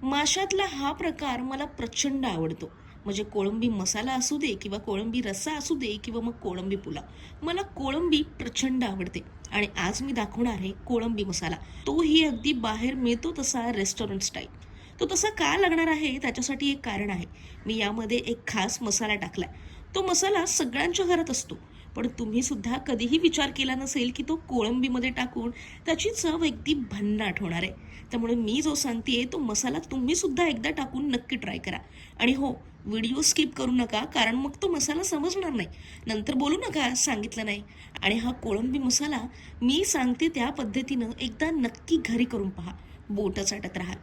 माशातला हा प्रकार मला प्रचंड आवडतो. म्हणजे कोळंबी मसाला असू दे किंवा कोळंबी रस्सा असू दे किंवा मग कोळंबी पुलाव. मला कोळंबी प्रचंड आवडते आणि आज मी दाखवणार आहे कोळंबी मसाला. तोही अगदी बाहेर मिळतो तसा रेस्टॉरंट स्टाईल. तो तसा का लागणार आहे त्याच्यासाठी एक कारण आहे. मी यामध्ये एक खास मसाला टाकलाय. तो मसाला सगळ्यांच्या घरात असतो. पण तुम्ही सुद्धा कधीही विचार केला नसेल की तो कोळंबीमध्ये टाकून त्याची चव अगदी भन्नाट होणार आहे. त्यामुळे मी जो सांगतेय तो मसाला तुम्ही सुद्धा एकदा टाकून नक्की ट्राय करा. आणि हो, व्हिडिओ स्किप करू नका कारण मग तो मसाला समजणार नाही. नंतर बोलू नका सांगितलं नाही. आणि हा कोळंबी मसाला मी सांगते त्या पद्धतीनं एकदा नक्की घरी करून पहा. बोटं चाटत राहा.